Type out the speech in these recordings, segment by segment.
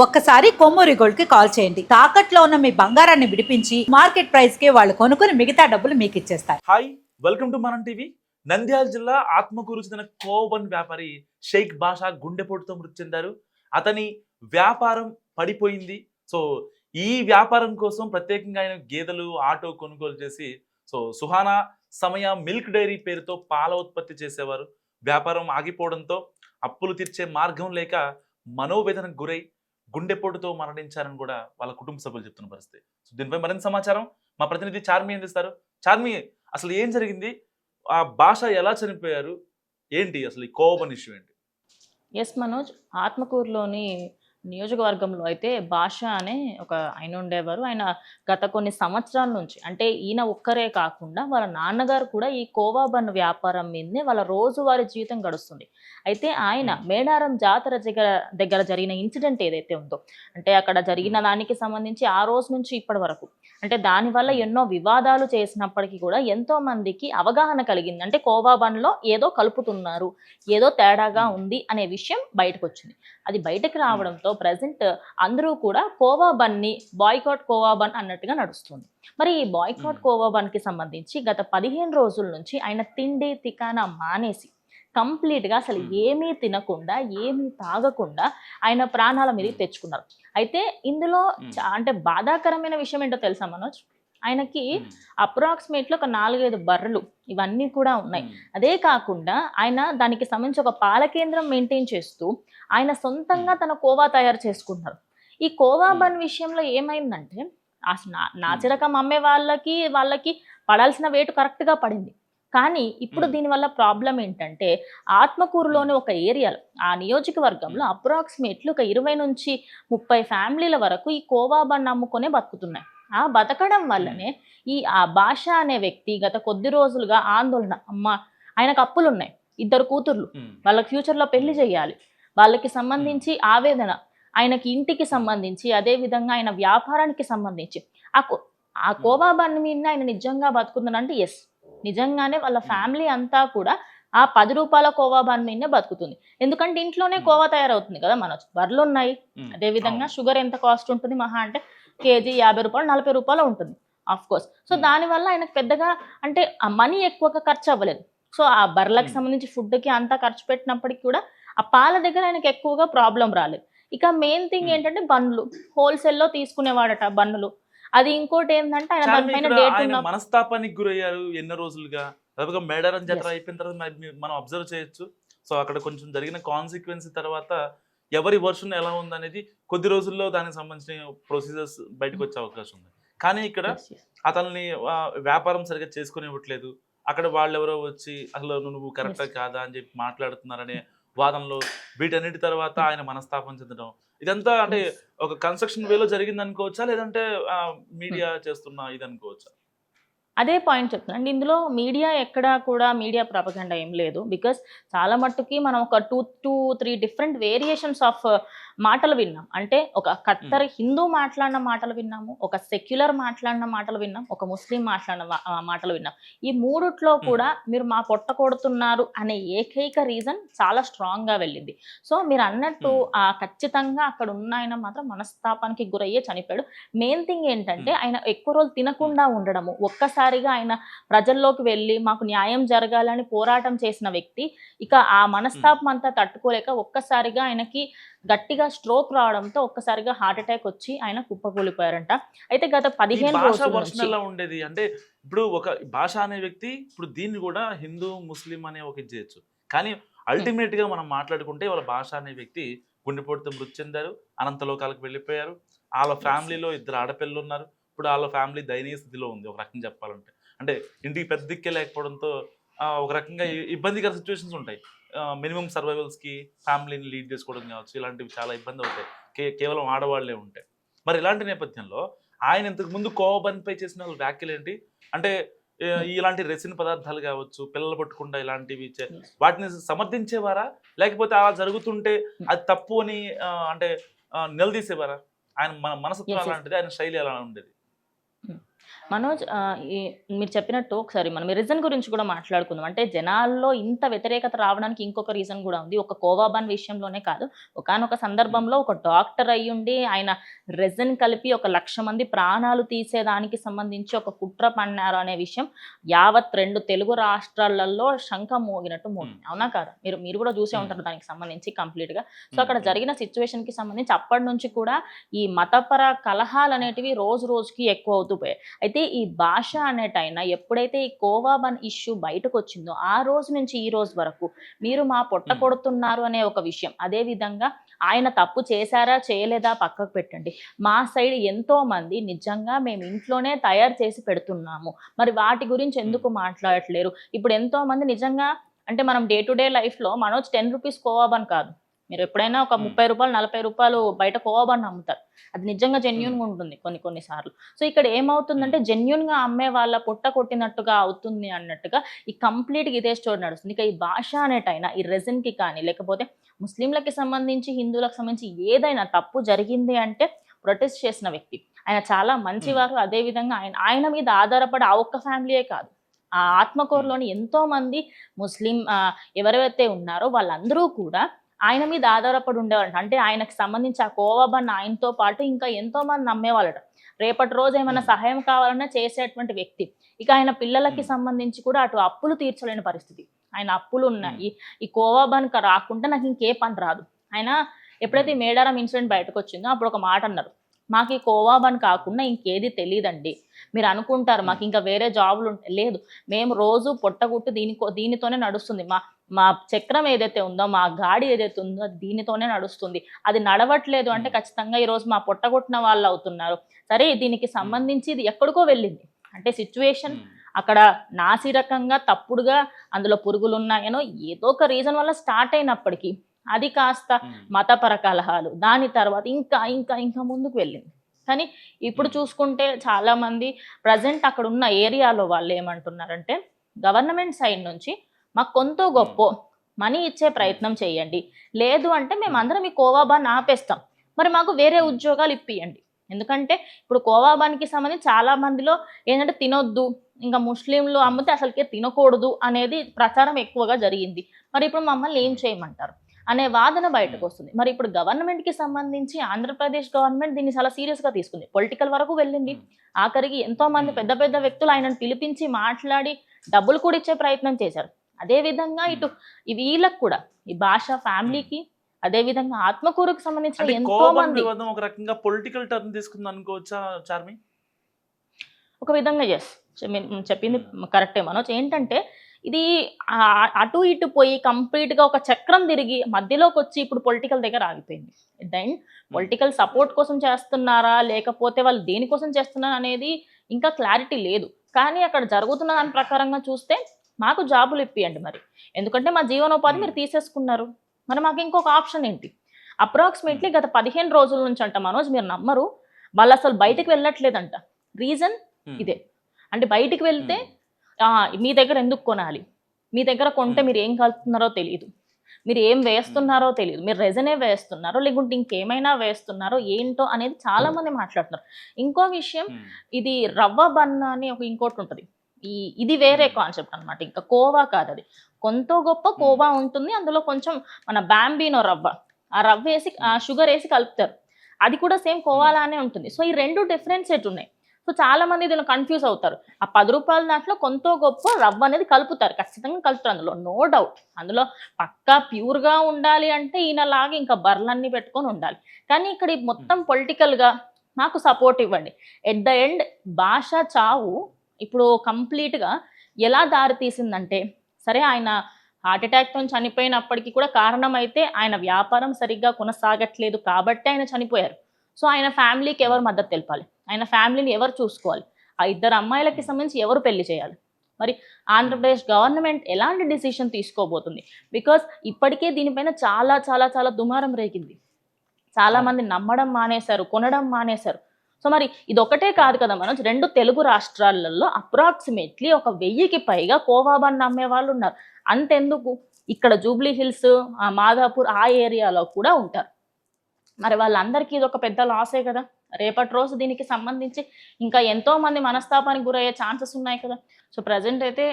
ఒక్కసారి కొమ్మూరి గోల్డ్ కి కాల్ చేయండి. తాకట్లో ఉన్న మీ బంగారాన్ని విడిపించి మార్కెట్ ప్రైస్ కి వాళ్ళు కొనుక్కుని మిగతా డబ్బులు మీకు ఇచ్చేస్తారు. హాయ్, వెల్కమ్ టు మనం టీవీ. నంద్యాల జిల్లా ఆత్మకూరు చెందిన కోవబన్ వ్యాపారి షేక్ బాషా గుండెపోటుతో మృతి చెందారు. అతని వ్యాపారం పడిపోయింది. సో ఈ వ్యాపారం కోసం ప్రత్యేకంగా ఆయన గేదెలు ఆటో కొనుగోలు చేసి సుహానా సమయ మిల్క్ డైరీ పేరుతో పాల ఉత్పత్తి చేసేవారు. వ్యాపారం ఆగిపోవడంతో అప్పులు తీర్చే మార్గం లేక మనోవేదనకు గురై గుండెపోటుతో మరణించారని కూడా వాళ్ళ కుటుంబ సభ్యులు చెప్తున్న పరిస్థితి. సో దీనిపై మరింత సమాచారం మా ప్రతినిధి చార్మి అందిస్తారు. చార్మి, అసలు ఏం జరిగింది? ఆ భాష ఎలా చనిపోయారు? ఏంటి అసలు ఈ కోవబన్ ఇష్యూ ఏంటి? ఎస్ మనోజ్, ఆత్మకూరులోని నియోజకవర్గంలో అయితే భాష అనే ఒక ఆయన ఉండేవారు. ఆయన గత కొన్ని సంవత్సరాల నుంచి, అంటే ఈయన ఒక్కరే కాకుండా వాళ్ళ నాన్నగారు కూడా ఈ కోవా బన్ వ్యాపారం మీదనే వాళ్ళ రోజువారీ జీవితం గడుస్తుంది. అయితే ఆయన మేడారం జాతర దగ్గర జరిగిన ఇన్సిడెంట్ ఏదైతే ఉందో, అంటే అక్కడ జరిగిన దానికి సంబంధించి ఆ రోజు నుంచి ఇప్పటి వరకు, అంటే దానివల్ల ఎన్నో వివాదాలు చేసినప్పటికీ కూడా ఎంతో మందికి అవగాహన కలిగింది. అంటే కోవా బన్లో ఏదో కలుపుతున్నారు, ఏదో తేడాగా ఉంది అనే విషయం బయటకు వచ్చింది. అది బయటకు రావడంతో ప్రజెంట్ అందరూ కూడా కోవా బన్ని బాయ్కాట్ కోవా బన్ అన్నట్టుగా నడుస్తుంది. మరి ఈ బాయ్కాట్ కోవా బన్ కి సంబంధించి గత 15 రోజుల నుంచి ఆయన తిండి తికానా మానేసి కంప్లీట్గా అసలు ఏమీ తినకుండా ఏమీ తాగకుండా ఆయన ప్రాణాల మీదకి తెచ్చుకున్నారు. అయితే ఇందులో అంటే బాధాకరమైన విషయం ఏంటో తెలుసా మనోజ్, ఆయనకి అప్రాక్సిమేట్లీ ఒక 4-5 బర్రెలు ఇవన్నీ కూడా ఉన్నాయి. అదే కాకుండా ఆయన దానికి సంబంధించి ఒక పాల కేంద్రం మెయింటైన్ చేస్తూ ఆయన సొంతంగా తన కోవా తయారు చేసుకుంటున్నారు. ఈ కోవా బన్ విషయంలో ఏమైందంటే నాసిరకం అమ్మే వాళ్ళకి పడాల్సిన వేటు కరెక్ట్గా పడింది. కానీ ఇప్పుడు దీనివల్ల ప్రాబ్లం ఏంటంటే ఆత్మకూరులోని ఒక ఏరియాలో, ఆ నియోజకవర్గంలో అప్రాక్సిమేట్లీ ఒక 20 నుంచి 30 ఫ్యామిలీల వరకు ఈ కోవా బన్ అమ్ముకొనే బతుకుతున్నాయి. ఆ బతకడం వల్లనే ఆ భాష అనే వ్యక్తి గత కొద్ది రోజులుగా ఆందోళన, అమ్మ ఆయనకు అప్పులు ఉన్నాయి, 2 కూతుర్లు, వాళ్ళకి ఫ్యూచర్లో పెళ్లి చేయాలి, వాళ్ళకి సంబంధించి ఆవేదన, ఆయనకి ఇంటికి సంబంధించి, అదే విధంగా ఆయన వ్యాపారానికి సంబంధించి ఆ కోవా బన్ మీద ఆయన నిజంగా బతుకుతున్నాడంటే ఎస్, నిజంగానే వాళ్ళ ఫ్యామిలీ అంతా కూడా ఆ 10 రూపాయల కోవా బన్ మీదనే బతుకుతుంది. ఎందుకంటే ఇంట్లోనే కోవా తయారవుతుంది కదా మనోజ్, బర్రెలు ఉన్నాయి. అదే విధంగా షుగర్ ఎంత కాస్ట్ ఉంటుంది, మహా అంటే కేజీ 50 రూపాయలు 40 రూపాయలు ఉంటుంది ఆఫ్ కోర్స్. సో దానివల్ల ఆయనకు పెద్దగా అంటే ఆ మనీ ఎక్కువగా ఖర్చు అవ్వలేదు. సో ఆ బర్రెలకు సంబంధించి ఫుడ్కి అంతా ఖర్చు పెట్టినప్పటికీ కూడా ఆ పాల దగ్గర ఆయనకు ఎక్కువగా ప్రాబ్లం రాలేదు. ఇక మెయిన్ థింగ్ ఏంటంటే బన్నులు హోల్సేల్లో తీసుకునేవాడట బన్నులు. అది ఇంకోటి ఏంటంటే ఆయన దానిపైన డేట్ మనస్తాపానికి గురయ్యారు ఎన్నో రోజులుగా. దాదాపుగా మేడారం జాతర అయిపోయిన తర్వాత మనం అబ్జర్వ్ చేయొచ్చు. సో అక్కడ కొంచెం జరిగిన కాన్సిక్వెన్స్ తర్వాత ఎవరి వర్షన్ ఎలా ఉందనేది కొద్ది రోజుల్లో దానికి సంబంధించిన ప్రొసీజర్స్ బయటకు వచ్చే అవకాశం ఉంది. కానీ ఇక్కడ అతన్ని వ్యాపారం సరిగ్గా చేసుకుని ఇవ్వట్లేదు. అక్కడ వాళ్ళెవరో వచ్చి అసలు నువ్వు కరెక్టా కాదా అని చెప్పి మాట్లాడుతున్నారనే వాదనలో, వీటన్నిటి తర్వాత ఆయన మనస్తాపం చెందడం, ఇదంతా అంటే ఒక కన్స్ట్రక్షన్ వేలో జరిగింది అనుకోవచ్చా, లేదంటే మీడియా చేస్తున్న ఇది అనుకోవచ్చా? అదే పాయింట్ చెప్తున్నాను అండి. ఇందులో మీడియా ఎక్కడా కూడా మీడియా ప్రాపగండా ఏం లేదు. బికాస్ చాలా మట్టుకి మనం ఒక 2-3 డిఫరెంట్ వేరియేషన్స్ ఆఫ్ మాటలు విన్నాం. అంటే ఒక కత్తర్ హిందూ మాట్లాడిన మాటలు విన్నాము, ఒక సెక్యులర్ మాట్లాడిన మాటలు విన్నాం, ఒక ముస్లిం మాట్లాడిన మాటలు విన్నాం. ఈ మూడిట్లో కూడా మీరు మా పొట్ట కొడుతున్నారు అనే ఏకైక రీజన్ చాలా స్ట్రాంగ్గా వెళ్ళింది. సో మీరు అన్నట్టు ఖచ్చితంగా అక్కడ ఉన్న ఆయన మాత్రం మనస్తాపానికి గురయ్యే చనిపోయాడు. మెయిన్ థింగ్ ఏంటంటే ఆయన ఎక్కువ రోజులు తినకుండా ఉండడము, ఒక్కసారిగా ఆయన ప్రజల్లోకి వెళ్ళి మాకు న్యాయం జరగాలని పోరాటం చేసిన వ్యక్తి ఇక ఆ మనస్తాపం అంతా తట్టుకోలేక ఒక్కసారిగా ఆయనకి గట్టిగా స్ట్రోక్ రావడంతో ఒక్కసారిగా హార్ట్ అటాక్ వచ్చి ఆయన కుప్పకూలిపోయారంట. అయితే గత 15 రోజులు ఉండేది అంటే ఇప్పుడు ఒక భాష అనే వ్యక్తి ఇప్పుడు దీన్ని కూడా హిందూ ముస్లిం అనే ఒక ఇది చేయొచ్చు. కానీ అల్టిమేట్ గా మనం మాట్లాడుకుంటే వాళ్ళ భాష అనే వ్యక్తి గుండెపోటుతో మృతి చెందారు, అనంతలోకాలకు వెళ్ళిపోయారు. వాళ్ళ ఫ్యామిలీలో 2 ఆడపిల్లలు ఉన్నారు. ఇప్పుడు వాళ్ళ ఫ్యామిలీ దయనీయ స్థితిలో ఉంది ఒక రకంగా చెప్పాలంటే. అంటే ఇంటికి పెద్ద దిక్కే లేకపోవడంతో ఒక రకంగా ఇబ్బందికర సిచ్యువేషన్స్ ఉంటాయి. మినిమం సర్వైవల్స్కి ఫ్యామిలీని లీడ్ చేసుకోవడం కావచ్చు, ఇలాంటివి చాలా ఇబ్బంది అవుతాయి. కేవలం ఆడవాళ్లే ఉంటాయి. మరి ఇలాంటి నేపథ్యంలో ఆయన ఇంతకు ముందు కోవా బన్పై చేసిన వ్యాఖ్యలు ఏంటి? అంటే ఇలాంటి రెసిన్ పదార్థాలు కావచ్చు, పిల్లలు పట్టుకుండా ఇలాంటివి వాటిని సమర్థించేవారా, లేకపోతే అలా జరుగుతుంటే అది తప్పు అని అంటే నిలదీసేవారా? ఆయన మనసత్వం అలాంటిది, ఆయన శైలి ఎలా ఉండేది? మనోజ్ మీరు చెప్పినట్టు ఒకసారి మనం రీజన్ గురించి కూడా మాట్లాడుకుందాం. అంటే జనాల్లో ఇంత వ్యతిరేకత రావడానికి ఇంకొక రీజన్ కూడా ఉంది. ఒక కోవా బన్ విషయంలోనే కాదు. ఒకానొక సందర్భంలో ఒక డాక్టర్ అయ్యుండి ఆయన రెసిన్ కలిపి 1,00,000 మంది ప్రాణాలు తీసేదానికి సంబంధించి ఒక కుట్ర పన్నారు అనే విషయం యావత్ 2 తెలుగు రాష్ట్రాలలో శంఖం మోగినట్టు మోగింది. అవునా కాదా? మీరు కూడా చూసే ఉంటారు దానికి సంబంధించి కంప్లీట్‌గా. సో అక్కడ జరిగిన సిట్యుయేషన్‌కి సంబంధించి అప్పటి నుంచి కూడా ఈ మతపర కలహాలు అనేటివి రోజు రోజుకి ఎక్కువ అవుతూ పోయాయి. అయితే ఈ భాష అనేటైనా ఎప్పుడైతే ఈ కోవా బన్ ఇష్యూ బయటకొచ్చిందో ఆ రోజు నుంచి ఈ రోజు వరకు మీరు మా పొట్ట కొడుతున్నారు అనే ఒక విషయం. అదే విధంగా ఆయన తప్పు చేశారా చేయలేదా పక్కకు పెట్టండి. మా సైడ్ ఎంతో మంది నిజంగా మేము ఇంట్లోనే తయారు చేసి పెడుతున్నాము. మరి వాటి గురించి ఎందుకు మాట్లాడట్లేరు? ఇప్పుడు ఎంతో మంది నిజంగా అంటే మనం డే టు డే లైఫ్‌లో మనోజ్ 10 రూపీస్ కోవా బన్ కాదు. మీరు ఎప్పుడైనా ఒక రూ. 30, రూ. 40 బయట కోవా బన్ అమ్ముతారు. అది నిజంగా జెన్యూన్‌గా ఉంటుంది కొన్ని సార్లు. సో ఇక్కడ ఏమవుతుందంటే జెన్యూన్‌గా అమ్మే వాళ్ళ పొట్ట కొట్టినట్టుగా అవుతుంది అన్నట్టుగా ఈ కంప్లీట్‌గా ఇదే స్టోరీ నడుస్తుంది. ఇక ఈ భాష అనేటైనా ఈ రెసిన్‌కి కానీ లేకపోతే ముస్లింలకి సంబంధించి హిందువులకు సంబంధించి ఏదైనా తప్పు జరిగింది అంటే ప్రొటెస్ట్ చేసిన వ్యక్తి. ఆయన చాలా మంచివారు. అదే విధంగా ఆయన మీద ఆధారపడి ఆ ఒక్క ఫ్యామిలీయే కాదు. ఆ ఆత్మకూరులోని ఎంతో మంది ముస్లిం ఎవరైతే ఉన్నారో వాళ్ళందరూ కూడా ఆయన మీద ఆధారపడి ఉండేవాళ్ళంట. అంటే ఆయనకు సంబంధించి ఆ కోవా బన్ ఆయనతో పాటు ఇంకా ఎంతో మంది నమ్మేవాళ్ళట. రేపటి రోజు ఏమైనా సహాయం కావాలన్నా చేసేటువంటి వ్యక్తి. ఇక ఆయన పిల్లలకి సంబంధించి కూడా అటు అప్పులు తీర్చలేని పరిస్థితి. ఆయన అప్పులు ఉన్నాయి. ఈ కోవా బన్ రాకుండా నాకు ఇంకే పని రాదు. ఆయన ఎప్పుడైతే మేడారం ఇన్సిడెంట్ బయటకు వచ్చిందో అప్పుడు ఒక మాట అన్నారు. మాకు ఈ కోవా బన్ కాకుండా ఇంకేది తెలియదండి. మీరు అనుకుంటారు మాకు ఇంకా వేరే జాబులు లేదు. మేము రోజు పొట్టగుట్టు దీనితోనే నడుస్తుంది. మా చక్రం ఏదైతే ఉందో, మా గాడి ఏదైతే ఉందో అది దీనితోనే నడుస్తుంది. అది నడవట్లేదు అంటే ఖచ్చితంగా ఈరోజు మా పొట్టగొట్టిన వాళ్ళు అవుతున్నారు. సరే దీనికి సంబంధించి ఇది ఎక్కడికో వెళ్ళింది. అంటే సిచ్యువేషన్ అక్కడ నాసిరకంగా తప్పుడుగా అందులో పురుగులున్నాయనో ఏదో ఒక రీజన్ వల్ల స్టార్ట్ అయినప్పటికీ అది కాస్త మతపర కలహాలు దాని తర్వాత ఇంకా ఇంకా ఇంకా ముందుకు వెళ్ళింది. కానీ ఇప్పుడు చూసుకుంటే చాలా మంది ప్రజెంట్ అక్కడ ఉన్న ఏరియాలో వాళ్ళు ఏమంటున్నారంటే గవర్నమెంట్ సైడ్ నుంచి మాకు కొంత గొప్ప మనీ ఇచ్చే ప్రయత్నం చేయండి. లేదు అంటే మేమందరం ఈ కోవా బన్ ఆపేస్తాం. మరి మాకు వేరే ఉద్యోగాలు ఇప్పియండి. ఎందుకంటే ఇప్పుడు కోవా బన్‌కి సంబంధించి చాలా మందిలో ఏంటంటే తినొద్దు, ఇంకా ముస్లింలు అమ్మితే అసలుకే తినకూడదు అనేది ప్రచారం ఎక్కువగా జరిగింది. మరి ఇప్పుడు మమ్మల్ని ఏం చేయమంటారు అనే వాదన బయటకు వస్తుంది. మరి ఇప్పుడు గవర్నమెంట్‌కి సంబంధించి ఆంధ్రప్రదేశ్ గవర్నమెంట్ దీన్ని చాలా సీరియస్‌గా తీసుకుంది. పొలిటికల్ వరకు వెళ్ళింది. ఆఖరికి ఎంతో మంది పెద్ద పెద్ద వ్యక్తులు ఆయనను పిలిపించి మాట్లాడి డబ్బులు కూడా ఇచ్చే ప్రయత్నం చేశారు. అదే విధంగా ఇటు వీళ్ళకి కూడా ఈ భాష ఫ్యామిలీకి అదే విధంగా ఆత్మకూరుకు సంబంధించిన ఎంతో మంది ఒక రకంగా పొలిటికల్ టర్న్ తీసుకుంది అనుకోవచ్చా చార్మి? ఒక విధంగా ఎస్ చెప్పింది కరెక్టే మనోజ్. ఏంటంటే ఇది అటు ఇటు పోయి కంప్లీట్‌గా ఒక చక్రం తిరిగి మధ్యలోకి వచ్చి ఇప్పుడు పొలిటికల్ దగ్గర ఆగిపోయింది. దెన్ పొలిటికల్ సపోర్ట్ కోసం చేస్తున్నారా లేకపోతే వాళ్ళు దేనికోసం చేస్తున్నారు అనేది ఇంకా క్లారిటీ లేదు. కానీ అక్కడ జరుగుతున్న దాని ప్రకారంగా చూస్తే మాకు జాబులు ఇప్పియండి మరి. ఎందుకంటే మా జీవనోపాధి మీరు తీసేసుకున్నారు. మరి మాకు ఇంకొక ఆప్షన్ ఏంటి? అప్రాక్సిమేట్లీ గత 15 రోజుల నుంచి అంట మనోజ్ మీరు నమ్మరు వాళ్ళు అసలు బయటకు వెళ్ళట్లేదంట. రీజన్ ఇదే. అంటే బయటికి వెళ్తే మీ దగ్గర ఎందుకు కొనాలి? మీ దగ్గర కొంటే మీరు ఏం కలుపుతున్నారో తెలీదు. మీరు ఏం వేస్తున్నారో తెలీదు. మీరు రెజనే వేస్తున్నారో లేకుంటే ఇంకేమైనా వేస్తున్నారో ఏంటో అనేది చాలా మంది మాట్లాడుతున్నారు. ఇంకో విషయం ఇది రవ్వ బన్ అని ఇంకోటి ఉంటుంది. ఇది వేరే కాన్సెప్ట్ అన్నమాట. ఇంకా కోవా కాదు అది. కొంత గొప్ప కోవా ఉంటుంది. అందులో కొంచెం మన బాంబినో రవ్వ ఆ రవ్వ వేసి షుగర్ వేసి కలుపుతారు. అది కూడా సేమ్ కోవాలానే ఉంటుంది. సో ఈ 2 డిఫరెంట్ సెట్ ఉన్నాయి. సో చాలా మంది దీనిలో కన్ఫ్యూజ్ అవుతారు. ఆ 10 రూపాయల దాంట్లో కొంత గొప్ప రవ్వ అనేది కలుపుతారు. ఖచ్చితంగా కలుపుతారు అందులో నో డౌట్. అందులో పక్కా ప్యూర్గా ఉండాలి అంటే ఈయనలాగా ఇంకా బర్లన్నీ పెట్టుకొని ఉండాలి. కానీ ఇక్కడ మొత్తం పొలిటికల్గా మాకు సపోర్ట్ ఇవ్వండి. ఎట్ ద ఎండ్ భాష చావు ఇప్పుడు కంప్లీట్‌గా ఎలా దారి తీసిందంటే సరే ఆయన హార్ట్ అటాక్‌తో చనిపోయినప్పటికీ కూడా కారణం అయితే ఆయన వ్యాపారం సరిగ్గా కొనసాగట్లేదు కాబట్టి ఆయన చనిపోయారు. సో ఆయన ఫ్యామిలీకి ఎవరు మద్దతు తెలపాలి? ఆయన ఫ్యామిలీని ఎవరు చూసుకోవాలి? ఆ 2 అమ్మాయిలకి సంబంధించి ఎవరు పెళ్లి చేయాలి? మరి ఆంధ్రప్రదేశ్ గవర్నమెంట్ ఎలాంటి డిసిషన్ తీసుకోబోతుంది? బికాస్ ఇప్పటికే దీనిపైన చాలా చాలా చాలా దుమారం రేగింది. చాలా మంది నమ్మడం మానేశారు, కొనడం మానేశారు. సో మరి ఇదొకటే కాదు కదా మనోజ్, 2 తెలుగు రాష్ట్రాలలో అప్రాక్సిమేట్లీ 1000కి పైగా కోవా బన్ అమ్మే వాళ్ళు ఉన్నారు. అంతెందుకు ఇక్కడ జూబ్లీ హిల్స్, మాదాపూర్ ఆ ఏరియాలో కూడా ఉంటారు. మరి వాళ్ళందరికీ ఇది ఒక పెద్ద లాసే కదా. రేపటి రోజు దీనికి సంబంధించి ఇంకా ఎంతో మంది మనస్తాపానికి గురయ్యే ఛాన్సెస్ ఉన్నాయి కదా. సో ప్రజెంట్ అయితే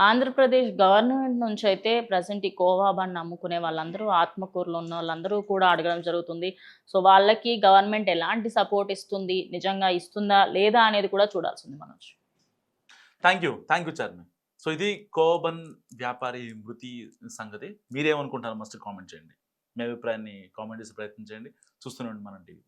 ఆంధ్రప్రదేశ్ గవర్నమెంట్ నుంచి అయితే ప్రజెంట్ ఈ కోవా బండ్ అమ్ముకునే వాళ్ళందరూ, ఆత్మకూరులో ఉన్న వాళ్ళందరూ కూడా అడగడం జరుగుతుంది. సో వాళ్ళకి గవర్నమెంట్ ఎలాంటి సపోర్ట్ ఇస్తుంది, నిజంగా ఇస్తుందా లేదా అనేది కూడా చూడాల్సింది Manoj. Thank you Charmi. So ఇది కోవబన్ వ్యాపారి మృతి సంగతి. మీరేమనుకుంటారు మస్ట్ కామెంట్ చేయండి. మీ అభిప్రాయాన్ని కామెంట్ చేసి ప్రయత్నం చేయండి. చూస్తూనే ఉండండి మనం టీవీ.